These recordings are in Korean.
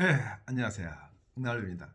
네, 안녕하세요. 나루입니다.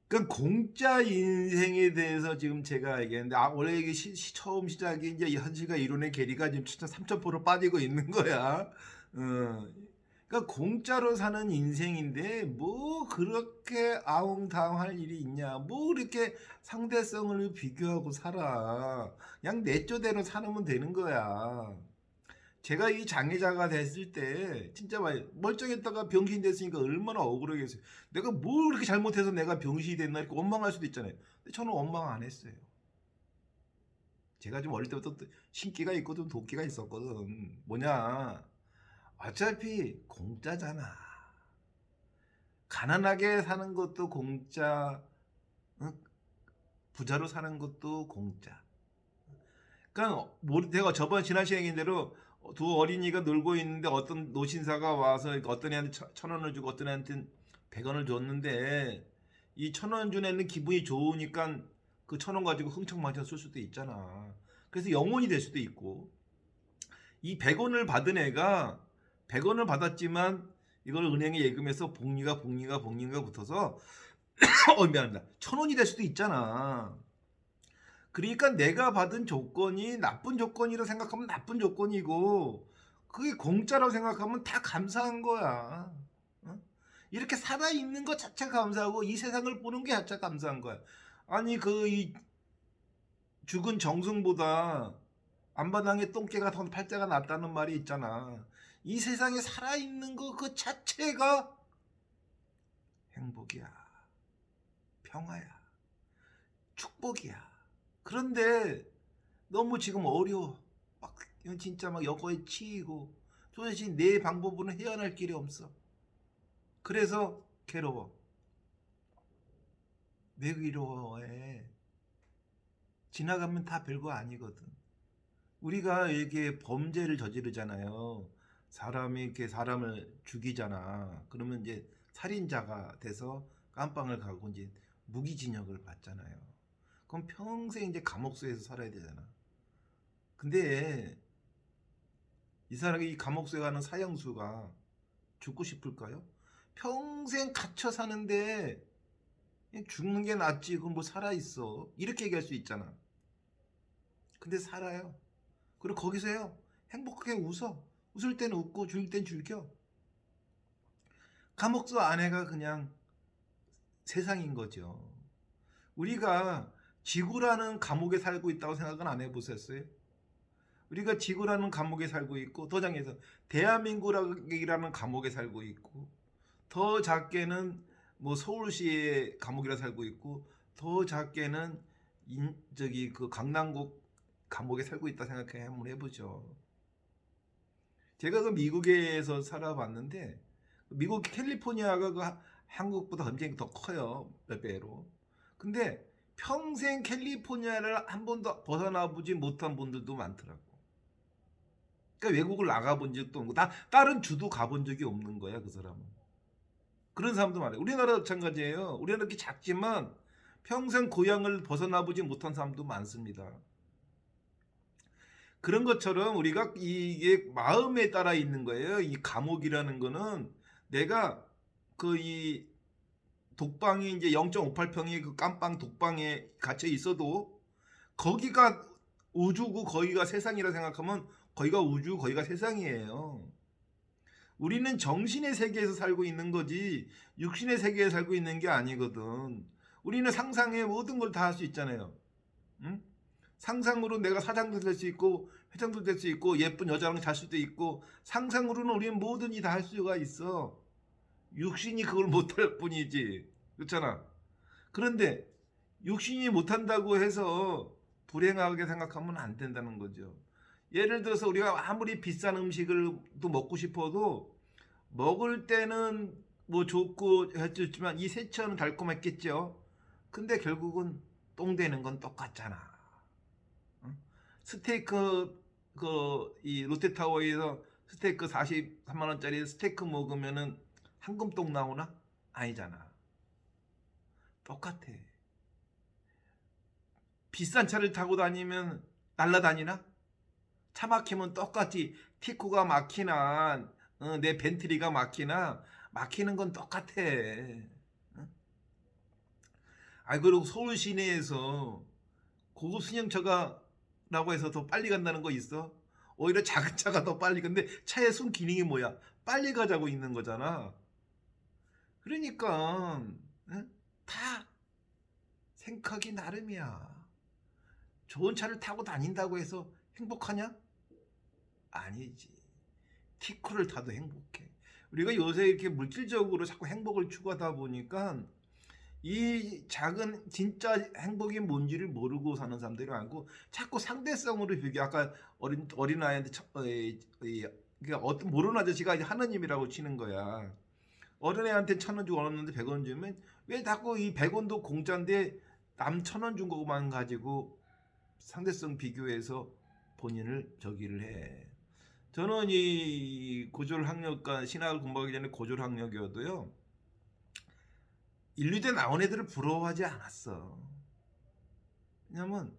그 공짜 인생에 대해서 지금 제가 얘기했는데, 원래 이게 처음 시작이 이제 현실과 이론의 괴리가 지금 3,000% 빠지고 있는 거야. 그러니까 공짜로 사는 인생인데 뭐 그렇게 아웅다웅할 일이 있냐? 뭐 이렇게 상대성을 비교하고 살아? 그냥 내조대로 살면 되는 거야. 제가 이 장애자가 됐을 때 진짜 멀쩡했다가 병신이 됐으니까 얼마나 억울하겠어요. 내가 뭘 그렇게 잘못해서 내가 병신이 됐나 이렇게 원망할 수도 있잖아요. 근데 저는 원망 안 했어요. 제가 좀 어릴 때부터 신기가 있고 좀 도끼가 있었거든. 뭐냐, 어차피 공짜잖아. 가난하게 사는 것도 공짜, 응? 부자로 사는 것도 공짜. 그러니까 내가 저번 지난 시간에 얘기한 대로 두 어린이가 놀고 있는데 어떤 노신사가 와서 어떤 애한테 1,000원을 주고 어떤 애한테 100원을 줬는데, 이 1,000원 준 애는 기분이 좋으니까 그 1,000원 가지고 흥청망청 쓸 수도 있잖아. 그래서 영혼이 될 수도 있고, 이 100원을 받은 애가 100원을 받았지만 이걸 은행에 예금해서 복리가 붙어서 미안합니다, 1,000원이 될 수도 있잖아. 그러니까 내가 받은 조건이 나쁜 조건이라 생각하면 나쁜 조건이고, 그게 공짜라고 생각하면 다 감사한 거야. 어? 이렇게 살아있는 것 자체가 감사하고 이 세상을 보는 게 자체가 감사한 거야. 아니 이 죽은 정승보다 안바당에 똥개가 더 팔자가 낫다는 말이 있잖아. 이 세상에 살아있는 거 그 자체가 행복이야, 평화야, 축복이야. 그런데 너무 지금 어려워. 막 진짜 막 여거에 치이고 도대체 내 방법으로는 헤어날 길이 없어. 그래서 괴로워. 왜 괴로워해? 지나가면 다 별거 아니거든. 우리가 이렇게 범죄를 저지르잖아요. 사람이 이렇게 사람을 죽이잖아. 그러면 이제 살인자가 돼서 깜빵을 가고 이제 무기징역을 받잖아요. 그럼 평생 이제 감옥소에서 살아야 되잖아. 근데 이 사람이 이 감옥소에 가는 사형수가 죽고 싶을까요? 평생 갇혀 사는데 그냥 죽는 게 낫지, 그건 뭐 살아있어, 이렇게 얘기할 수 있잖아. 근데 살아요. 그리고 거기서요 행복하게 웃어. 웃을 땐 웃고 죽을 땐 즐겨. 감옥소 안에가 그냥 세상인 거죠. 우리가 지구라는 감옥에 살고 있다고 생각은 안 해보셨어요? 우리가 지구라는 감옥에 살고 있고, 더 장해서 대한민국이라는 감옥에 살고 있고, 더 작게는 뭐 서울시의 감옥이라 살고 있고, 더 작게는 그 강남구 감옥에 살고 있다 생각해 한번 해보죠. 제가 그 미국에서 살아봤는데, 미국 캘리포니아가 한국보다 굉장히 더 커요, 몇 배로. 근데 평생 캘리포니아를 한 번도 벗어나 보지 못한 분들도 많더라고. 그러니까 외국을 나가본 적도 없고, 다른 주도 가본 적이 없는 거야, 그 사람은. 그런 사람도 많아요. 우리나라도 마찬가지예요. 우리나라 이렇게 작지만 평생 고향을 벗어나 보지 못한 사람도 많습니다. 그런 것처럼 우리가 이게 마음에 따라 있는 거예요. 이 감옥이라는 거는 내가 이 독방이 이제 0.58평의 그 깜빵 독방에 갇혀 있어도 거기가 우주고 거기가 세상이라 생각하면 거기가 우주, 거기가 세상이에요. 우리는 정신의 세계에서 살고 있는 거지 육신의 세계에 살고 있는 게 아니거든. 우리는 상상에 모든 걸 다 할 수 있잖아요. 응? 상상으로 내가 사장도 될 수 있고 회장도 될 수 있고 예쁜 여자랑 잘 수도 있고, 상상으로는 우리는 뭐든지 다 할 수가 있어. 육신이 그걸 못할 뿐이지. 그렇잖아. 그런데 육신이 못한다고 해서 불행하게 생각하면 안 된다는 거죠. 예를 들어서 우리가 아무리 비싼 음식을 또 먹고 싶어도 먹을 때는 뭐 좋고 했지만 이 세처는 달콤했겠죠. 근데 결국은 똥 되는 건 똑같잖아. 응? 스테이크 이 롯데타워에서 스테이크 43만 원짜리 스테이크 먹으면은 황금똥 나오나? 아니잖아. 똑같아. 비싼 차를 타고 다니면 날라다니나? 차 막히면 똑같이 티코가 막히나 내 벤트리가 막히나? 막히는 건 똑같아. 응? 아, 그리고 서울 시내에서 고급 승용차가라고 해서 더 빨리 간다는 거 있어? 오히려 작은 차가 더 빨리. 근데 차의 순 기능이 뭐야? 빨리 가자고 있는 거잖아. 그러니까 응? 다 생각이 나름이야. 좋은 차를 타고 다닌다고 해서 행복하냐? 아니지. 티코를 타도 행복해. 우리가 요새 이렇게 물질적으로 자꾸 행복을 추구하다 보니까 이 작은 진짜 행복이 뭔지를 모르고 사는 사람들이 많고, 자꾸 상대성으로 비교. 아까 어린아이한테 그러니까 어떤 모르는 아저씨가 이제 하느님이라고 치는 거야. 어린애한테 1,000원 주고 얻었는데 100원 주면 왜 자꾸 이 100원도 공짜인데 남 1,000원 준 거만 가지고 상대성 비교해서 본인을 저기를 해. 저는 이 고졸학력과 신학을 공부하기 전에 고졸학력이어도요, 인류대 나온 애들을 부러워하지 않았어. 왜냐면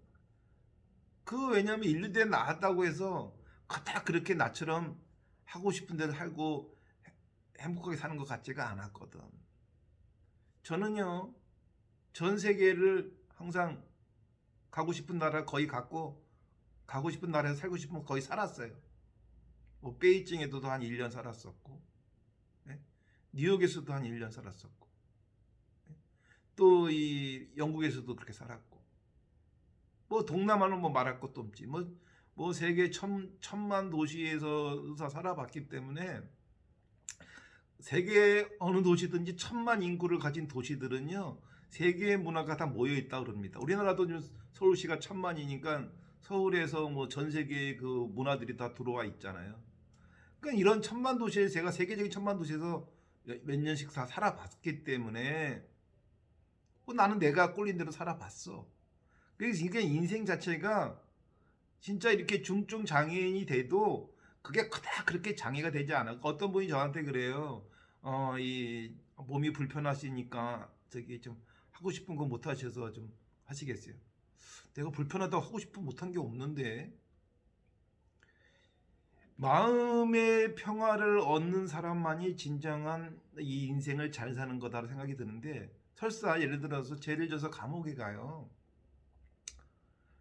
인류대 나왔다고 해서 다 그렇게 나처럼 하고 싶은 대로 살고 행복하게 사는 것 같지가 않았거든. 저는요, 전 세계를 항상 가고 싶은 나라 거의 갔고, 가고 싶은 나라에서 살고 싶으면 거의 살았어요. 뭐 베이징에도 한 1년 살았었고, 예? 뉴욕에서도 한 1년 살았었고, 예? 또 이 영국에서도 그렇게 살았고, 뭐 동남아는 뭐 말할 것도 없지. 뭐 세계 천만 도시에서 살아봤기 때문에, 세계 어느 도시든지 1,000만 인구를 가진 도시들은요, 세계의 문화가 다 모여 있다 그럽니다. 우리나라도 지금 서울시가 1,000만이니까 서울에서 뭐 전 세계의 그 문화들이 다 들어와 있잖아요. 그러니까 이런 1,000만 도시에, 제가 세계적인 1,000만 도시에서 몇 년씩 다 살아봤기 때문에 뭐 나는 내가 꼴린 대로 살아봤어. 그래서 이게 인생 자체가 진짜 이렇게 중증 장애인이 돼도 그게 다 그렇게 장애가 되지 않아. 어떤 분이 저한테 그래요. 이 몸이 불편하시니까 저기 좀 하고 싶은 거 못 하셔서 좀 하시겠어요. 내가 불편하다고 하고 싶은 못한 게 없는데. 마음의 평화를 얻는 사람만이 진정한 이 인생을 잘 사는 거다라고 생각이 드는데, 설사 예를 들어서 죄를 져서 감옥에 가요.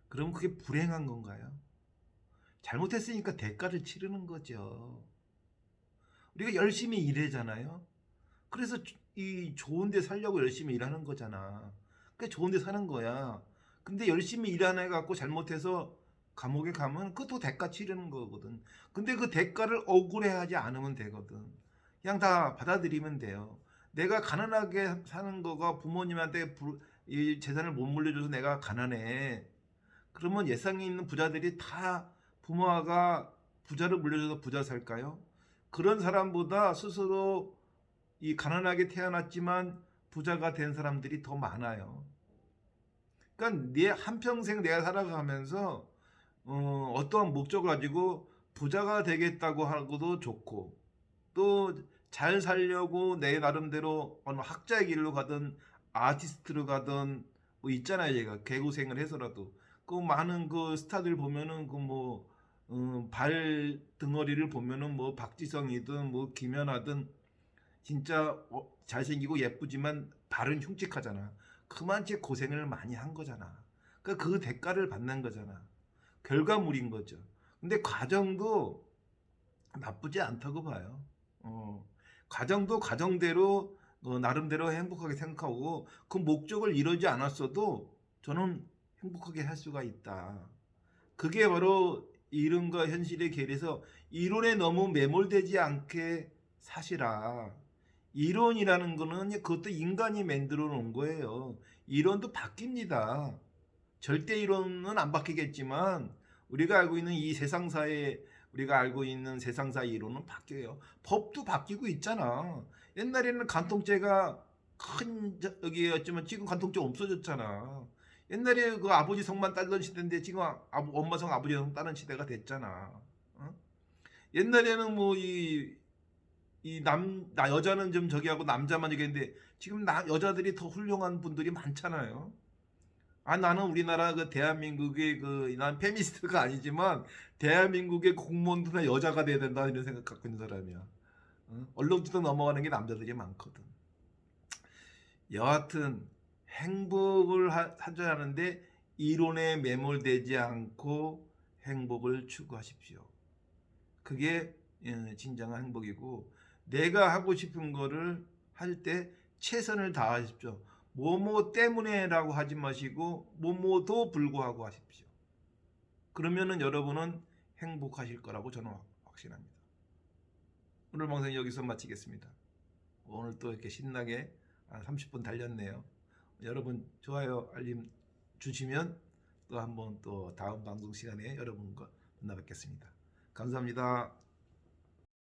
그럼 그게 불행한 건가요? 잘못했으니까 대가를 치르는 거죠. 우리가 열심히 일하잖아요. 그래서 이 좋은 데 살려고 열심히 일하는 거잖아. 그러니까 좋은 데 사는 거야. 근데 열심히 일하는 애 갖고 잘못해서 감옥에 가면 그것도 대가 치르는 거거든. 근데 그 대가를 억울해하지 않으면 되거든. 그냥 다 받아들이면 돼요. 내가 가난하게 사는 거가 부모님한테 이 재산을 못 물려줘서 내가 가난해. 그러면 예상에 있는 부자들이 다 부모가 부자를 물려줘서 부자 살까요? 그런 사람보다 스스로 이 가난하게 태어났지만 부자가 된 사람들이 더 많아요. 그러니까 내 한평생 내가 살아가면서 어떠한 목적을 가지고 부자가 되겠다고 하고도 좋고, 또 잘 살려고 내 나름대로 어느 학자의 길로 가든 아티스트로 가든 뭐 있잖아요. 얘가 개고생을 해서라도 그 많은 그 스타들 보면은 그 뭐 발 등어리를 보면은 뭐 박지성이든 뭐 김연아든 진짜 잘생기고 예쁘지만 발은 흉측하잖아. 그만치 고생을 많이 한 거잖아. 그러니까 그 대가를 받는 거잖아. 결과물인 거죠. 근데 과정도 나쁘지 않다고 봐요. 과정도 과정대로 나름대로 행복하게 생각하고 그 목적을 이루지 않았어도 저는 행복하게 할 수가 있다. 그게 바로 이론과 현실의 괴리에서 이론에 너무 매몰되지 않게 사시라. 이론이라는 거는 그것도 인간이 만들어 놓은 거예요. 이론도 바뀝니다. 절대 이론은 안 바뀌겠지만 우리가 알고 있는 이 세상사의 우리가 알고 있는 세상사 이론은 바뀌어요. 법도 바뀌고 있잖아. 옛날에는 간통죄가 큰 여기였지만 지금 간통죄 없어졌잖아. 옛날에 그 아버지 성만 따던 시대인데 지금 엄마 성 아버지 성 따는 시대가 됐잖아. 어? 옛날에는 뭐 여자는 좀 저기 하고 남자만 저기 했는데 지금 여자들이 더 훌륭한 분들이 많잖아요. 나는 우리나라 그 대한민국의 난 페미니스트가 아니지만 대한민국의 공무원도 다 여자가 돼야 된다 이런 생각 갖고 있는 사람이야. 얼렁뚱땅 넘어가는 게 남자들이 많거든. 여하튼 행복을 하자 하는데 이론에 매몰되지 않고 행복을 추구하십시오. 그게 진정한 행복이고, 내가 하고 싶은 거를 할 때 최선을 다하십시오. 뭐뭐 때문에라고 하지 마시고 뭐뭐도 불구하고 하십시오. 그러면은 여러분은 행복하실 거라고 저는 확신합니다. 오늘 방송 여기서 마치겠습니다. 오늘 또 이렇게 신나게 30분 달렸네요. 여러분 좋아요 알림 주시면 또 한번 또 다음 방송 시간에 여러분과 만나 뵙겠습니다. 감사합니다.